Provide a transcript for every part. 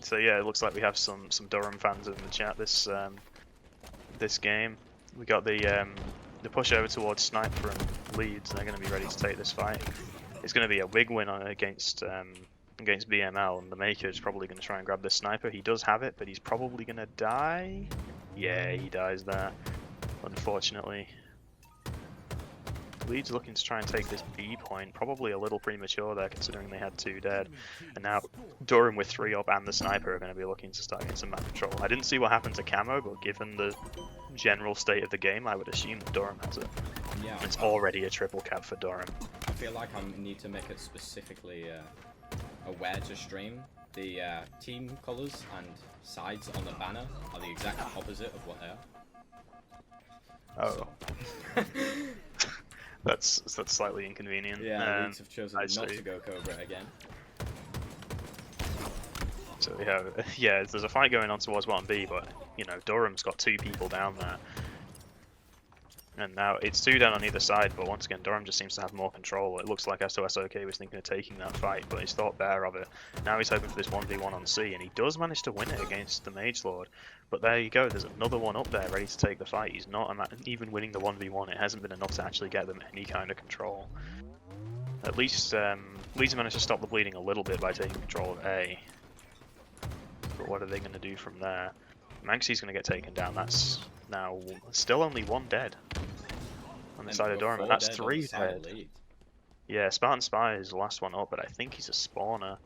So yeah, it looks like we have some Durham fans in the chat this game. We got the push over towards Sniper and Leeds. They're going to be ready to take this fight. It's going to be a big win against BML, and the Maker is probably going to try and grab this Sniper. He does have it, but he's probably going to die. Yeah, he dies there, unfortunately. Leeds looking to try and take this B point, probably a little premature there considering they had 2 dead. And now Durham with 3 up and the Sniper are going to be looking to start getting some map control. I didn't see what happened to Camo, but given the general state of the game, I would assume that Durham has it. Yeah. It's already a triple cap for Durham. I feel like I need to make it specifically aware to stream. The team colours and sides on the banner are the exact opposite of what they are. Oh. That's slightly inconvenient. Yeah, Leeds have chosen not to go Cobra again. So we have, yeah, there's a fight going on towards 1B, but, you know, Durham's got 2 people down there. And now it's 2 down on either side, but once again, Durham just seems to have more control. It looks like SOSOK was thinking of taking that fight, but he's thought better of it. Now he's hoping for this 1v1 on C, and he does manage to win it against the Mage Lord. But there you go, there's another one up there ready to take the fight. He's not even winning the 1v1. It hasn't been enough to actually get them any kind of control. At least Leeds managed to stop the bleeding a little bit by taking control of A. But what are they going to do from there? Manxie's going to get taken down. That's now still only 1 dead on the side of Durham, and that's 3 dead. Yeah, Spartan Spy is the last one up, but I think he's a spawner.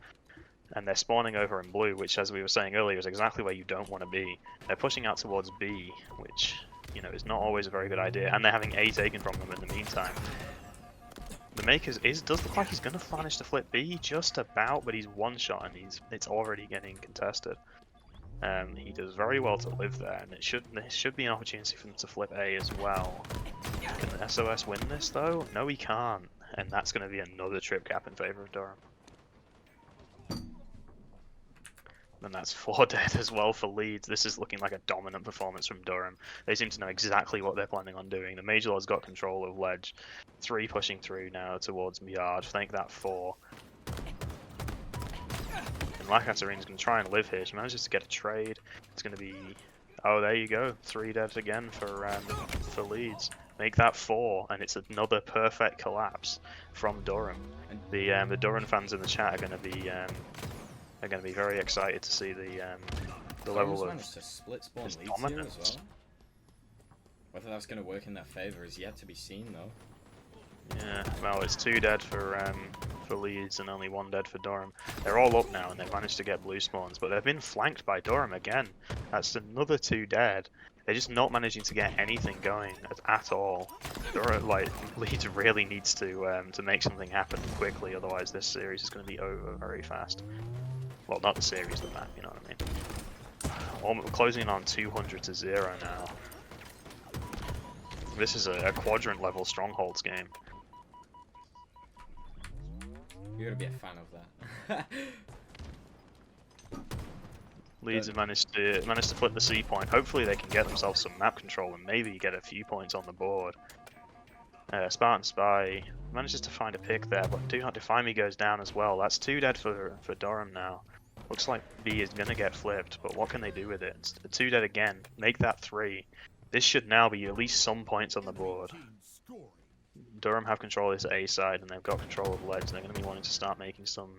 And they're spawning over in blue, which, as we were saying earlier, is exactly where you don't want to be. They're pushing out towards B, which, you know, is not always a very good idea, and they're having A taken from them in the meantime. The Makers does look like he's going to manage to flip B just about, but he's 1 shot and it's already getting contested. He does very well to live there, and there should be an opportunity for them to flip A as well. Can the SOS win this though? No, he can't, and that's going to be another trip cap in favor of Durham. And that's 4 dead as well for Leeds. This is looking like a dominant performance from Durham. They seem to know exactly what they're planning on doing. The Mage Lord's got control of Ledge. 3 pushing through now towards Yard. Thank that 4. And Lakaterine's going to try and live here. She manages to get a trade. It's going to be... Oh, there you go. 3 dead again for Leeds. Make that 4, and it's another perfect collapse from Durham. The Durham fans in the chat are going to be... They're going to be very excited to see the level of managed to split spawn Leeds dominance. here as well. Whether that's going to work in their favour is yet to be seen, though. Yeah, well, it's 2 dead for Leeds and only 1 dead for Durham. They're all up now and they've managed to get blue spawns, but they've been flanked by Durham again. That's another 2 dead. They're just not managing to get anything going at all. Durham, like, Leeds really needs to make something happen quickly, otherwise this series is going to be over very fast. Well, not the series, the map, you know what I mean. We're closing in on 200 to 0 now. This is a quadrant level strongholds game. You're gonna be a fan of that. Leeds have managed to flip the C point. Hopefully they can get themselves some map control and maybe get a few points on the board. Spartan Spy manages to find a pick there, but Do Not Define Me goes down as well. That's 2 dead for Durham now. Looks like B is going to get flipped, but what can they do with it? It's 2 dead again. Make that 3. This should now be at least some points on the board. Durham have control of this A side, and they've got control of Ledge. They're going to be wanting to start making some,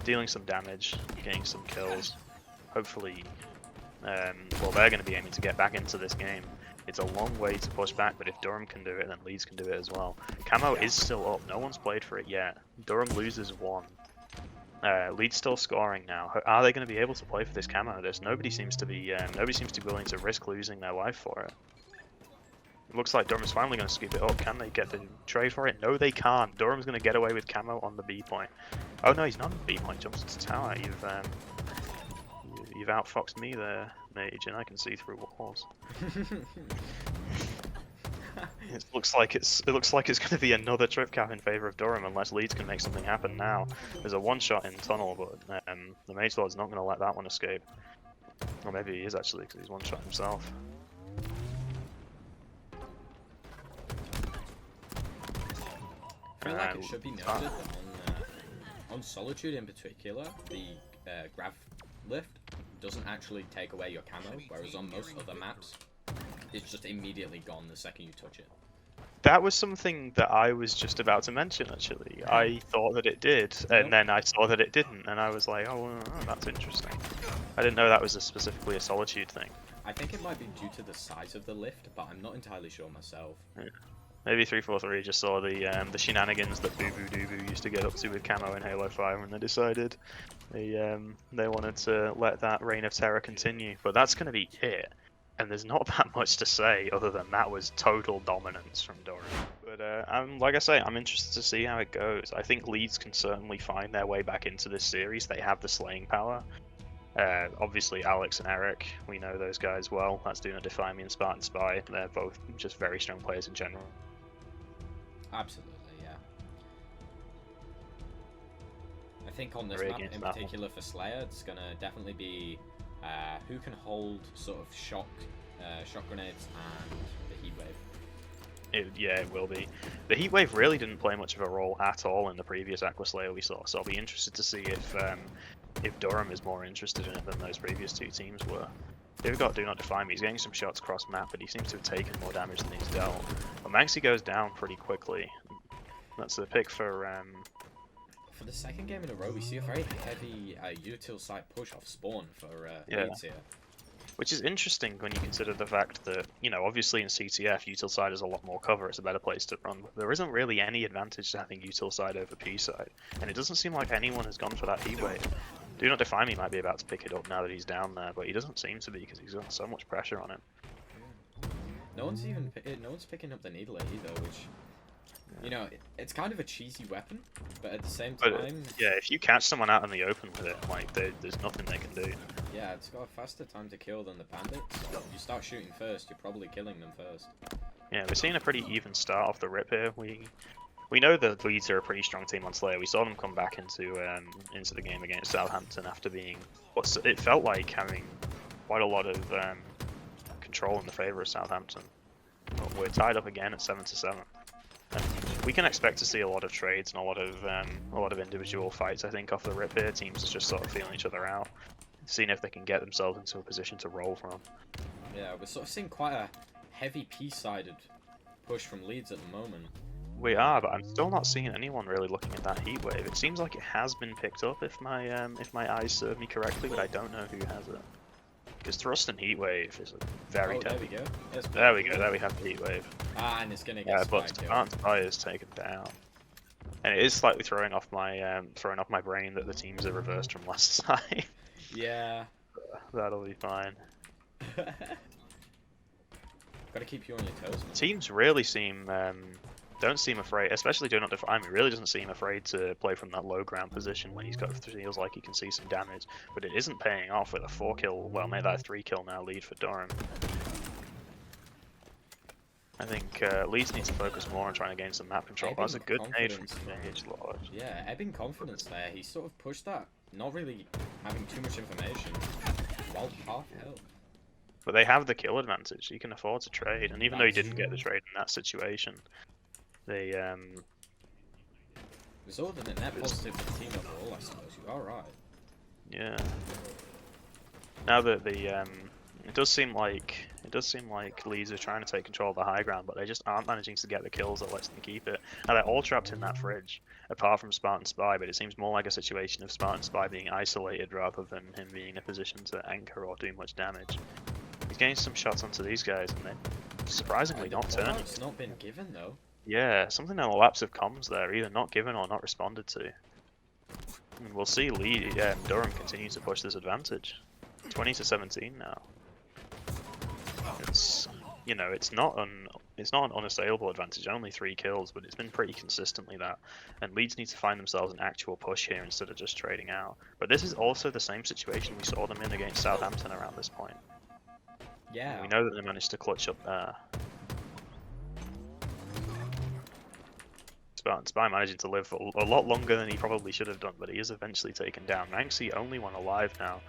dealing some damage, getting some kills. Hopefully, well, they're going to be aiming to get back into this game. It's a long way to push back, but if Durham can do it, then Leeds can do it as well. Camo is still up. No one's played for it yet. Durham loses 1. Leeds still scoring now. Are they going to be able to play for this camo? Nobody seems to be willing to risk losing their life for it. It looks like Durham's finally going to scoop it up. Can they get the trade for it? No, they can't. Durham's going to get away with camo on the B point. Oh no, he's not on the B point. Jumps into tower. You've outfoxed me there, Mage, and I can see through walls. It looks like it's going to be another trip cap in favor of Durham unless Leeds can make something happen now. There's a 1-shot in tunnel, but the Mage Lord's not going to let that one escape. Or maybe he is actually, because he's 1-shot himself. I feel like it should be noted that on Solitude in particular, the grav lift doesn't actually take away your camo, whereas on most other maps, it's just immediately gone the second you touch it. That was something that I was just about to mention, actually. I thought that it did, and then I saw that it didn't, and I was like, oh, well, that's interesting. I didn't know that was specifically a Solitude thing. I think it might be due to the size of the lift, but I'm not entirely sure myself. Yeah. Maybe 343 just saw the shenanigans that Boo Boo Doo Boo used to get up to with camo in Halo 5, and they decided they wanted to let that reign of terror continue. But that's going to be it. And there's not that much to say other than that was total dominance from Durham. But like I say, I'm interested to see how it goes. I think Leeds can certainly find their way back into this series. They have the slaying power. Obviously, Alex and Eric, we know those guys well. That's Do Not Defy Me and Spartan Spy. They're both just very strong players in general. Absolutely, yeah. I think on this map in particular for Slayer, it's going to definitely be who can hold sort of shock grenades and the heatwave. Yeah, it will be. The heatwave really didn't play much of a role at all in the previous Aqua Slayer we saw, so I'll be interested to see if Durham is more interested in it than those previous two teams were. They've got Do Not Defy Me. He's getting some shots cross map, but he seems to have taken more damage than he's dealt. But Manxie goes down pretty quickly. That's the pick for the second game in a row, we see a very heavy util site push off spawn for Leeds here. Which is interesting when you consider the fact that, you know, obviously in CTF, util side is a lot more cover, it's a better place to run. There isn't really any advantage to having util side over P side, and it doesn't seem like anyone has gone for that heatwave. Do Not Defy Me might be about to pick it up now that he's down there, but he doesn't seem to be because he's got so much pressure on him. No one's picking up the needler either, which, you know, it's kind of a cheesy weapon, but at the same time... yeah, if you catch someone out in the open with it, like, there's nothing they can do. Yeah, it's got a faster time to kill than the bandits. So if you start shooting first, you're probably killing them first. Yeah, we're seeing a pretty even start off the rip here. We know that Leeds are a pretty strong team on Slayer. We saw them come back into the game against Southampton after being what it felt like having quite a lot of control in the favour of Southampton. But we're tied up again at 7-7. And we can expect to see a lot of trades and a lot of individual fights. I think off the rip here, teams are just sort of feeling each other out, seeing if they can get themselves into a position to roll from. Yeah, we're sort of seeing quite a heavy P-sided push from Leeds at the moment. We are, but I'm still not seeing anyone really looking at that heat wave. It seems like it has been picked up, if my eyes serve me correctly, but I don't know who has it. Because thrust and heat wave is very heavy. There we go. There we go. There we have the heat wave. Ah, and it's gonna get but Spartan Spy is taken down, and it is slightly throwing off my brain that the teams are reversed from last time. Yeah. That'll be fine. Gotta keep you on your toes, man. Teams really don't seem afraid, especially Do Not Defy Me, really doesn't seem afraid to play from that low ground position when he's got feels like he can see some damage, but it isn't paying off with a 4-kill, well, maybe that 3-kill now lead for Durham. I think Leeds needs to focus more on trying to gain some map control. That's a good nade from Mage Lodge. Yeah, ebbing confidence there. He sort of pushed that, not really having too much information, while half health. But they have the kill advantage. He can afford to trade, and even though he didn't get the trade in that situation, they result in a net positive for the team overall, I suppose. You are right. Yeah. Now that it does seem like Leeds are trying to take control of the high ground, but they just aren't managing to get the kills that lets them keep it. Now they're all trapped in that fridge, apart from Spartan Spy, but it seems more like a situation of Spartan Spy being isolated rather than him being in a position to anchor or do much damage. He's getting some shots onto these guys, and they're surprisingly not turning. It's not been given though. Yeah, something in the lapse of comms there, either not given or not responded to. And we'll see Durham continue to push this advantage. 20-17 now. It's, you know, it's not an unassailable advantage, only 3 kills, but it's been pretty consistently that. And Leeds need to find themselves an actual push here instead of just trading out. But this is also the same situation we saw them in against Southampton around this point. Yeah. We know that they managed to clutch up there. Spartan Spy managing to live a lot longer than he probably should have done, but he is eventually taken down. Manxie only one alive now.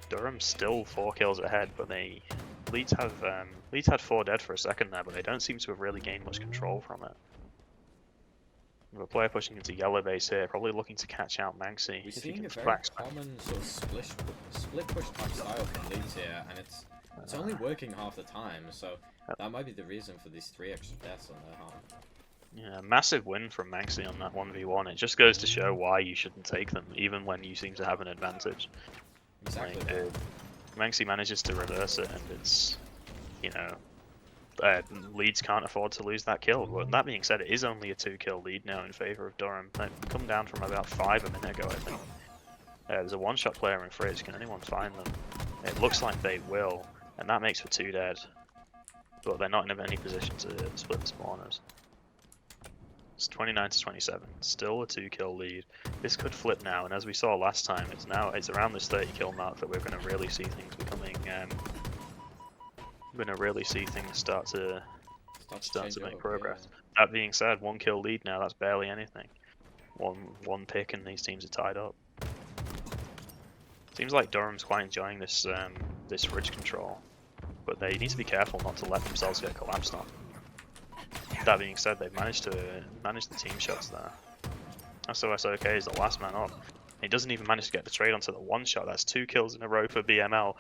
Durham's still 4 kills ahead, but Leeds had 4 dead for a second there, but they don't seem to have really gained much control from it. Yeah. A player pushing into yellow base here, probably looking to catch out Manxie. We're If he seeing can a very back. common sort of split push type style from Leeds here, and it's only working half the time, so that might be the reason for these 3 extra deaths on their half. Yeah, massive win from Manxie on that 1v1. It just goes to show why you shouldn't take them, even when you seem to have an advantage. Exactly. Like, Manxie manages to reverse it, and it's, you know, Leeds can't afford to lose that kill. But that being said, it is only a 2-kill lead now in favour of Durham. They've come down from about 5 a minute ago, I think. There's a one-shot player in fridge. Can anyone find them? It looks like they will, and that makes for 2 dead. But they're not in any position to split the spawners. It's 29 to 27. Still a 2-kill lead. This could flip now, and as we saw last time, it's around this 30-kill mark that we're going to really see things becoming. We're going to really see things start to make progress. Yeah. That being said, 1-kill lead now. That's barely anything. One pick, and these teams are tied up. Seems like Durham's quite enjoying this this fridge control, but they need to be careful not to let themselves get collapsed on. That being said, they've managed to manage the team shots there. SOSOK is the last man up. He doesn't even manage to get the trade onto the 1-shot. That's 2 kills in a row for BML.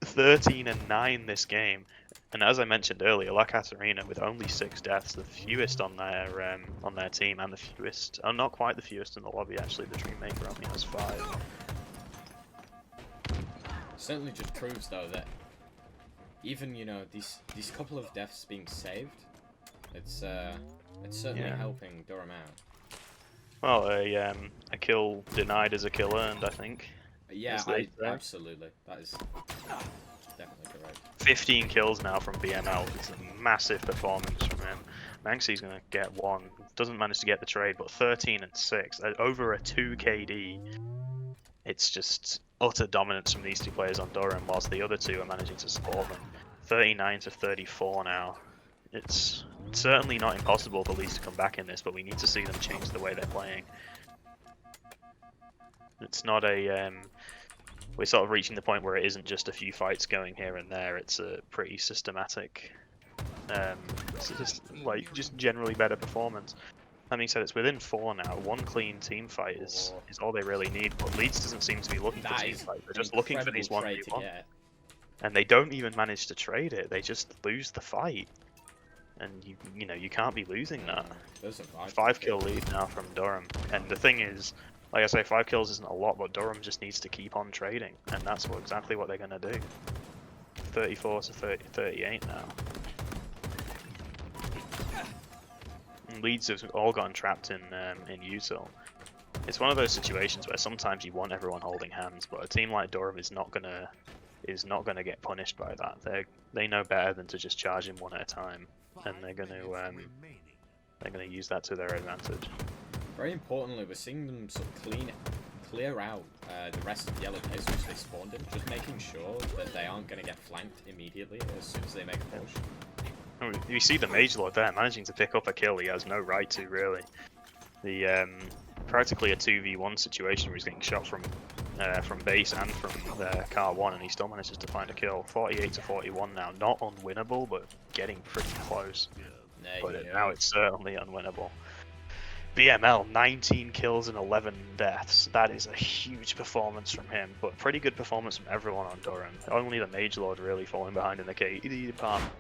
13 and 9 this game. And as I mentioned earlier, La Catarina with only 6 deaths, the fewest on their team, and the fewest, not quite the fewest in the lobby actually. The Dreammaker only has 5. Certainly just proves though that even these couple of deaths being saved, it's certainly helping Durham out. Well, a kill denied is a kill earned, I think. Yeah, absolutely. That is definitely correct. 15 kills now from BML. It's a massive performance from him. Manxie's going to get 1. Doesn't manage to get the trade, but 13 and 6. Over a 2 KD. It's just utter dominance from these 2 players on Durham, whilst the other 2 are managing to support them. 39 to 34 now. It's certainly not impossible for Leeds to come back in this, but we need to see them change the way they're playing. It's not a... we're sort of reaching the point where it isn't just a few fights going here and there. It's a pretty systematic... just generally better performance. That being said, it's within 4 now. 1 clean team fight is all they really need, but Leeds doesn't seem to be looking for team fight. They're just looking for these 1v1. And they don't even manage to trade it. They just lose the fight. And you can't be losing that. 5-kill lead now from Durham. And the thing is, like I say, 5 kills isn't a lot, but Durham just needs to keep on trading, and that's exactly what they're going to do. 34 to 38 now. And Leeds have all gotten trapped in util. It's one of those situations where sometimes you want everyone holding hands, but a team like Durham is not gonna get punished by that. They know better than to just charge him one at a time, and they're gonna use that to their advantage. Very importantly, we're seeing them sort of clear out the rest of the yellow base which they spawned in, just making sure that they aren't going to get flanked immediately as soon as they make a push. You see the Mage Lord there managing to pick up a kill he has no right to, really. The practically a 2v1 situation where he's getting shot from base and from car 1, and he still manages to find a kill. 48 to 41 now, not unwinnable, but getting pretty close. Now it's certainly unwinnable. BML, 19 kills and 11 deaths. That is a huge performance from him, but pretty good performance from everyone on Durham. Only the Mage Lord really falling behind in the KD department.